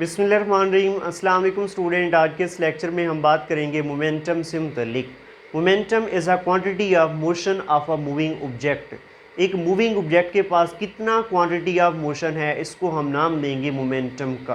बिस्मिल्लाहिर्रहमानिर्रहीम। अस्सलाम वालेकुम स्टूडेंट। आज के इस लेक्चर में हम बात करेंगे मोमेंटम से मुतल्लिक। Momentum is a quantity of motion of a moving object. एक मूविंग ऑब्जेक्ट के पास कितना क्वांटिटी ऑफ मोशन है, इसको हम नाम देंगे मोमेंटम का।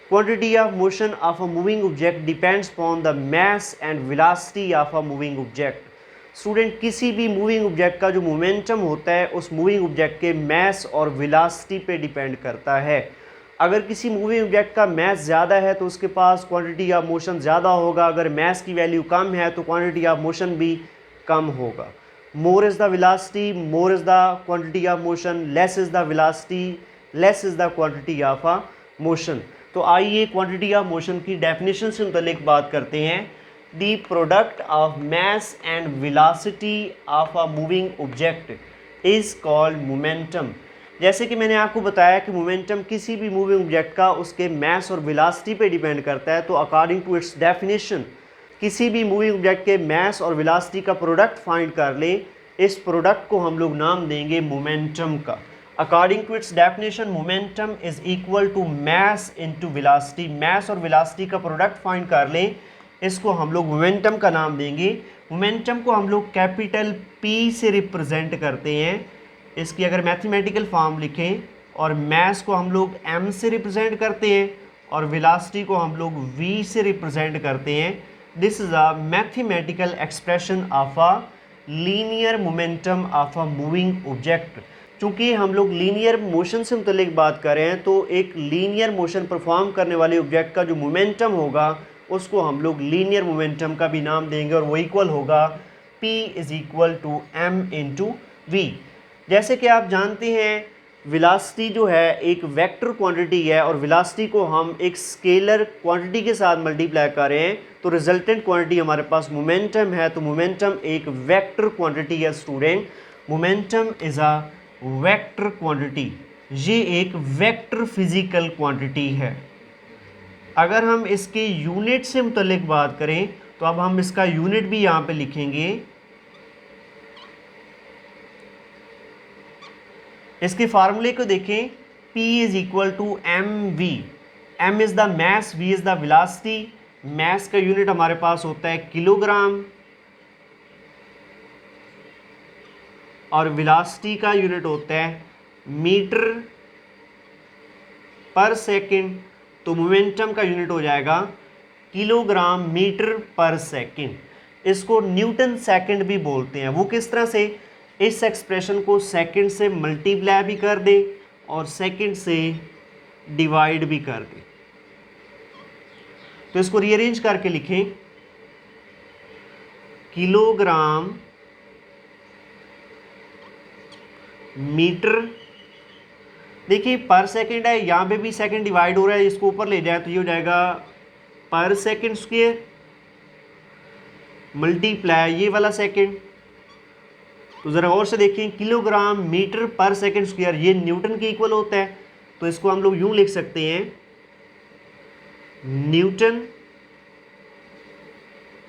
Quantity of motion of a moving object depends upon the mass and velocity of a moving object. Student, किसी भी मूविंग ऑब्जेक्ट का जो मोमेंटम होता है उस मूविंग ऑब्जेक्ट के मास और वेलोसिटी पे डिपेंड करता है। अगर किसी मूविंग ऑब्जेक्ट का मास ज़्यादा है तो उसके पास क्वांटिटी ऑफ मोशन ज़्यादा होगा, अगर मास की वैल्यू कम है तो क्वांटिटी ऑफ मोशन भी कम होगा। मोर is the velocity, more is the quantity of motion, less is the velocity, less is the quantity of a motion. तो आइए क्वांटिटी ऑफ मोशन की डेफिनेशन से मुतल्लिक बात करते हैं। The product of mass and velocity of a moving object is called momentum. जैसे कि मैंने आपको बताया कि मोमेंटम किसी भी मूविंग ऑब्जेक्ट का उसके मास और वेलोसिटी पे डिपेंड करता है, तो अकॉर्डिंग टू इट्स डेफिनेशन किसी भी मूविंग ऑब्जेक्ट के मास और वेलोसिटी का प्रोडक्ट फाइंड कर ले, इस प्रोडक्ट को हम लोग नाम देंगे मोमेंटम का। According to its definition momentum is equal to mass into velocity. Mass और वेलोसिटी का प्रोडक्ट फाइंड कर लें, इसको हम लोग मोमेंटम का नाम देंगे। मोमेंटम को हम लोग कैपिटल P से रिप्रेजेंट करते हैं। इसकी अगर मैथमेटिकल फॉर्म लिखें, और मास को हम लोग m से रिप्रेजेंट करते हैं और वेलोसिटी को हम लोग v से रिप्रेजेंट करते हैं। This is a mathematical expression of a linear momentum of a moving object. चूँकि हम लोग लीनियर मोशन से मुतल्लिक बात कर रहे हैं, तो एक लीनियर मोशन परफॉर्म करने वाले ऑब्जेक्ट का जो मोमेंटम होगा उसको हम लोग लीनियर मोमेंटम का भी नाम देंगे, और वो इक्वल होगा P is equal to m into v. जैसे कि आप जानते हैं वेलोसिटी जो है एक वेक्टर क्वांटिटी है, और वेलोसिटी को हम एक स्केलर क्वांटिटी के साथ मल्टीप्लाई कर रहे हैं, तो रिजल्टेंट क्वांटिटी हमारे पास मोमेंटम है। तो मोमेंटम एक वेक्टर क्वांटिटी है student. Momentum is a vector quantity, ये एक वेक्टर फिजिकल क्वांटिटी है। अगर हम इसके यूनिट से मुतल्लिक बात करें तो अब हम इसका यूनिट भी यहाँ पे लिखेंगे। इसके फार्मूले को देखें, P is equal to M V. M is the mass, V is the velocity. Mass का यूनिट हमारे पास होता है किलोग्राम, और वेलोसिटी का यूनिट होता है मीटर पर सेकंड। तो मोमेंटम का यूनिट हो जाएगा किलोग्राम मीटर पर सेकंड। इसको न्यूटन सेकंड भी बोलते हैं। वो किस तरह से, इस एक्सप्रेशन को सेकंड से मल्टीप्लाई भी कर दे और सेकंड से डिवाइड भी कर दे। तो इसको रीअरेंज करके लिखें, किलोग्राम मीटर, देखिए पर सेकंड है, यहाँ पे भी सेकंड डिवाइड हो रहा है, इसको ऊपर ले जाए तो ये हो जाएगा पर सेकंड स्क्वायर मल्टीप्लाई ये वाला सेकंड। तो ज़रा और से देखें, kilogram metre per second square ये न्यूटन के इक्वल होता है, तो इसको हम लोग यूं लिख सकते हैं, Newton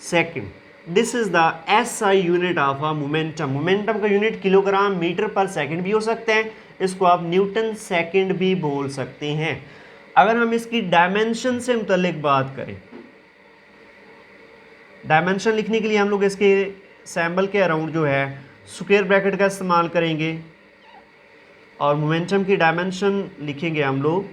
second. This is the SI unit of a momentum. Momentum का unit kilogram metre per second भी हो सकते हैं, इसको आप न्यूटन सेकंड भी बोल सकते हैं। अगर हम इसकी डायमेंशन से मुतल्लिक बात करें, डायमेंशन लिखने के लिए हम लोग इसके सैम्बल के अराउंड जो है स्क्वायर ब्रैकेट का इस्तेमाल करेंगे, और मोमेंटम की डायमेंशन लिखेंगे हम लोग।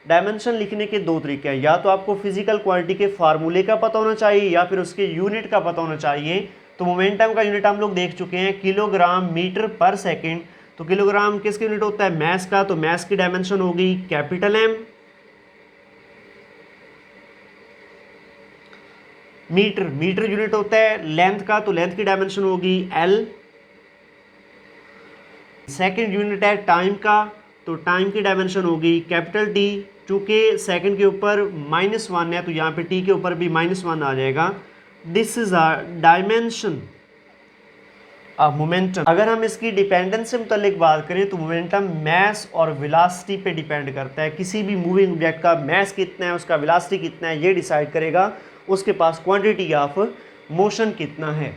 डायमेंशन लिखने के दो तरीके हैं, या तो आपको फिजिकल क्वांटिटी के फार्मूले का पता होना चाहिए या फिर उसके यूनिट का पता होना चाहिए। तो मोमेंटम का यूनिट हम लोग देख चुके हैं, किलोग्राम मीटर पर सेकंड। तो किलोग्राम किसका यूनिट होता है, मास का, तो मास की डायमेंशन होगी capital M। Metre, metre unit होता है लेंथ का, तो लेंथ की डायमेंशन होगी L। सेकंड यूनिट है टाइम का, तो टाइम की डायमेंशन होगी कैपिटल T। चूंकि सेकंड के ऊपर -1 है तो यहाँ पे T के ऊपर भी -1 आ जाएगा। This is a dimension of momentum. अगर हम इसकी डिपेंडेंस से मुतल्लिक बात करें तो मोमेंटम मास और वेलोसिटी पे डिपेंड करता है। किसी भी मूविंग ऑब्जेक्ट का मास कितना है, उसका वेलोसिटी कितना है, ये डिसाइड करेगा उसके पास क्वांटिटी ऑफ मोशन कितना है।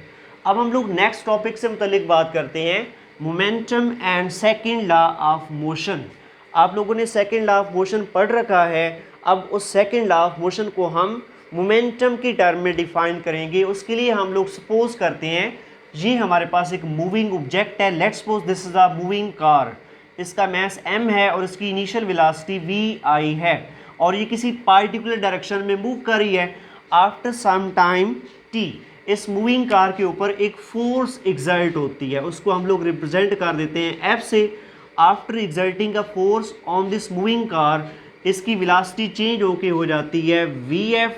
अब हम लोग नेक्स्ट टॉपिक से मुतल्लिक बात करते हैं, momentum and second law of motion. आप लोगों ने सेकेंड लॉ ऑफ मोशन पढ़ रखा है। अब उस सेकेंड लॉ ऑफ मोशन को हम मोमेंटम की टर्म में डिफाइन करेंगे। उसके लिए हम लोग सपोज करते हैं ये हमारे पास एक मूविंग ऑब्जेक्ट है। Let's suppose this is a moving car. इसका मास m है और इसकी इनिशियल वेलोसिटी vi है और ये किसी पार्टिकुलर डायरेक्शन में मूव कर रही है। आफ्टर सम टाइम t इस मूविंग कार के ऊपर एक फोर्स एग्जर्ट होती है, उसको हम लोग रिप्रेजेंट कर देते हैं f से। After exerting a force on this moving car इसकी वेलोसिटी चेंज होके हो जाती है vf।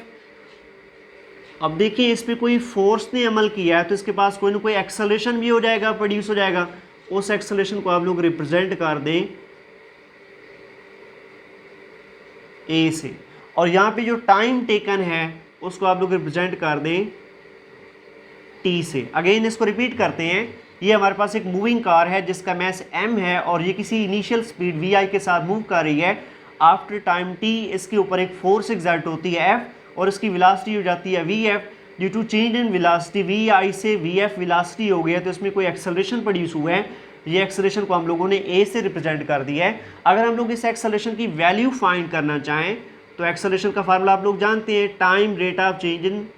अब देखिए इस पर कोई फोर्स ने अमल किया है तो इसके पास कोई ना कोई एक्सेलरेशन भी हो जाएगा, प्रोड्यूस हो जाएगा। उस एक्सेलरेशन को आप लोग रिप्रेजेंट कर दें ए से, और यहाँ पे जो टाइम टेकन है उसको आप लोग रिप्रेजेंट कर दें टी से। अगेन इसको रिपीट करते हैं। ये हमारे पास एक मूविंग कार है जिसका मास m है और ये किसी इनिशियल स्पीड vi के साथ मूव कर रही है। आफ्टर टाइम t इसके ऊपर एक फोर्स एग्जर्ट होती है f और इसकी वेलोसिटी हो जाती है vf। Due to change in velocity vi से vf वेलोसिटी हो गया तो इसमें कोई एक्सेलरेशन प्रोड्यूस हुआ है। ये एक्सेलरेशन को हम लोगों ने a से रिप्रेजेंट कर दिया है। अगर हम लोग इस एक्सेलरेशन की वैल्यू फाइंड करना चाहें तो एक्सेलरेशन का फार्मूला आप लोग जानते हैं, time rate of change in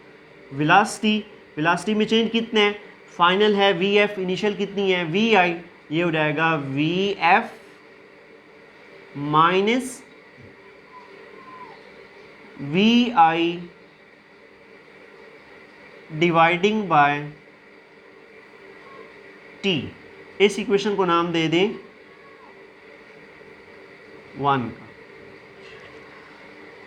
velocity. Velocity में चेंज कितना है, फाइनल है vf, इनिशियल कितनी है vi। ये हो जाएगा vf minus vi dividing by t। इस इक्वेशन को नाम दे दें 1 का।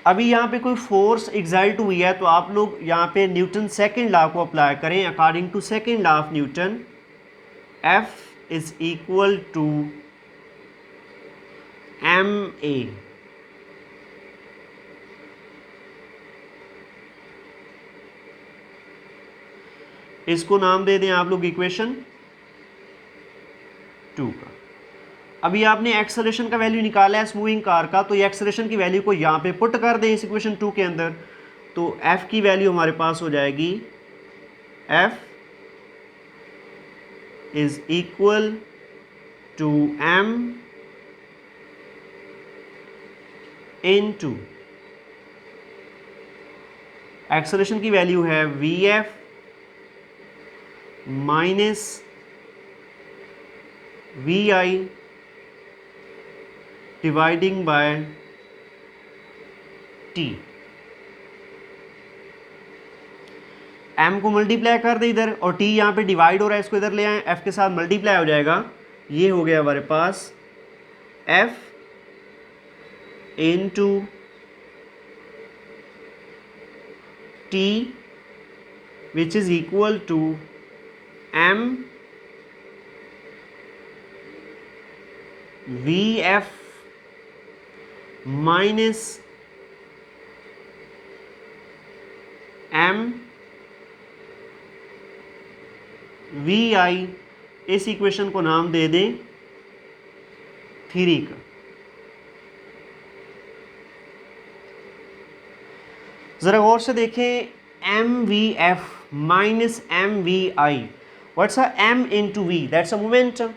अभी यहाँ पे कोई फोर्स एग्जर्ट हुई है तो आप लोग यहाँ पे न्यूटन सेकेंड लॉ को अप्लाई करें। According to second law of Newton F is equal to ma। इसको नाम दे दें आप लोग इक्वेशन 2 का। अभी आपने एक्सेलरेशन का वैल्यू निकाला है इस मूविंग कार का, तो ये एक्सेलरेशन की वैल्यू को यहाँ पे पुट कर दें इस इक्वेशन 2 के अंदर। तो F की वैल्यू हमारे पास हो जाएगी F is equal to m into acceleration की वैल्यू है vf minus vi dividing by t। m को मल्टीप्लाई कर दे इधर और t यहाँ पे डिवाइड हो रहा है, इसको इधर ले आए, f के साथ मल्टीप्लाई हो जाएगा। ये हो गया हमारे पास f into t which is equal to m vf minus m vi। इस इक्वेशन को नाम दे दें 3 का। जरा गौर से देखें, mvf minus mvi, what's a m into v, that's a momentum.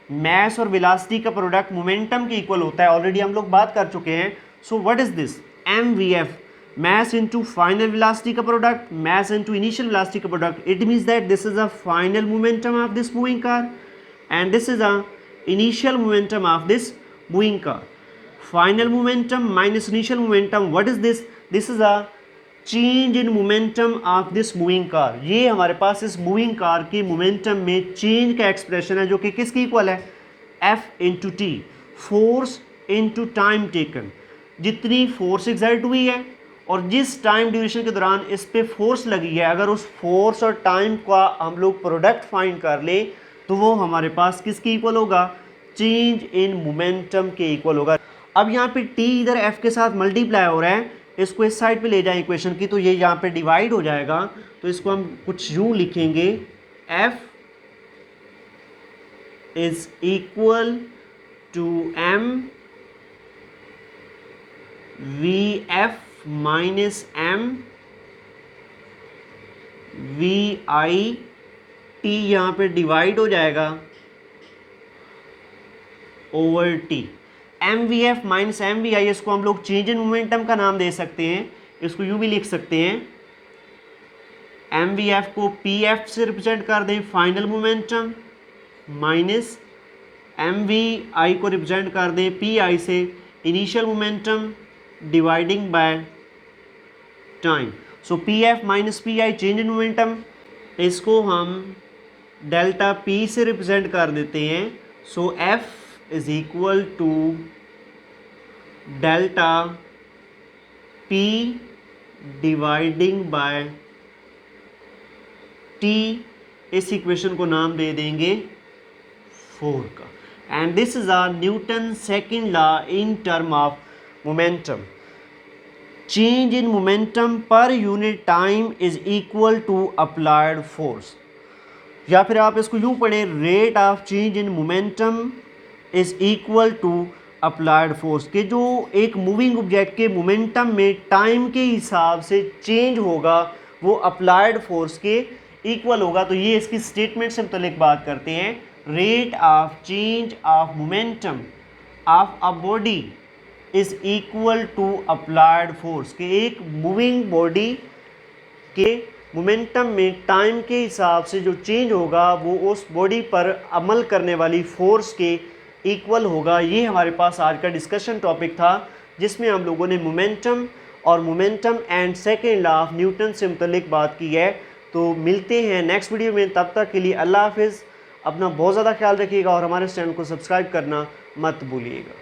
Mass और वेलोसिटी का प्रोडक्ट मोमेंटम के इक्वल होता है, ऑलरेडी हम लोग बात कर चुके हैं। So what is this, mvf mass into final velocity का product, mass into initial velocity का प्रोडक्ट। it means that this is a final momentum of this moving car and this is a initial momentum of this moving car। final momentum minus initial momentum, what is this, this is a change in momentum of this moving car। ये हमारे पास इस moving car की momentum में change का expression है जो कि किसकी इक्वल है, F into T, force into time taken. जितनी फोर्स एग्जर्ट हुई है और जिस टाइम ड्यूरेशन के दौरान इस पे फोर्स लगी है, अगर उस फोर्स और टाइम का हम लोग प्रोडक्ट फाइंड कर ले तो वो हमारे पास किसके इक्वल होगा, चेंज इन मोमेंटम के इक्वल होगा। अब यहाँ पे t इधर f के साथ मल्टीप्लाई हो रहा है, इसको इस साइड पे ले जाएं इक्वेशन की तो ये यहाँ पे डिवाइड हो जाएगा। तो इसको हम कुछ यूँ लिखेंगे, f is equal to m vf minus m vi, t यहाँ पे डिवाइड हो जाएगा over t। M V F minus M V I, इसको हम लोग चेंज इन मोमेंटम का नाम दे सकते हैं। इसको यूँ भी लिख सकते हैं, एम वी एफ को पी एफ से रिप्रेजेंट कर दें final momentum, minus M V I को रिप्रेजेंट कर दें पी आई से initial momentum dividing by time. So P F minus P I change in momentum, इसको हम डेल्टा पी से रिप्रेजेंट कर देते हैं। So F is equal to delta P dividing by T, इस इक्वेशन को नाम दे देंगे 4 का। And this is a Newton second law in term of momentum. Change in momentum per unit time is equal to applied force, या फिर आप इसको यूं पढ़ें, rate of change in momentum is equal to applied force, के जो एक moving object के मोमेंटम में टाइम के हिसाब से चेंज होगा वो अप्लाइड फोर्स के इक्वल होगा। तो ये इसकी स्टेटमेंट से मतलब बात करते हैं, rate of change of momentum of a body is equal to applied force, के एक मूविंग बॉडी के मोमेंटम में टाइम के हिसाब से जो चेंज होगा वो उस बॉडी पर अमल करने वाली फोर्स के इक्वल होगा। ये हमारे पास आज का डिस्कशन टॉपिक था, जिसमें हम लोगों ने मोमेंटम और momentum and second law of Newton से मुतल्लिक बात की है। तो मिलते हैं नेक्स्ट वीडियो में, तब तक के लिए अल्लाह हाफिज़। अपना बहुत ज़्यादा ख्याल रखिएगा और हमारे चैनल को सब्सक्राइब करना मत भूलिएगा।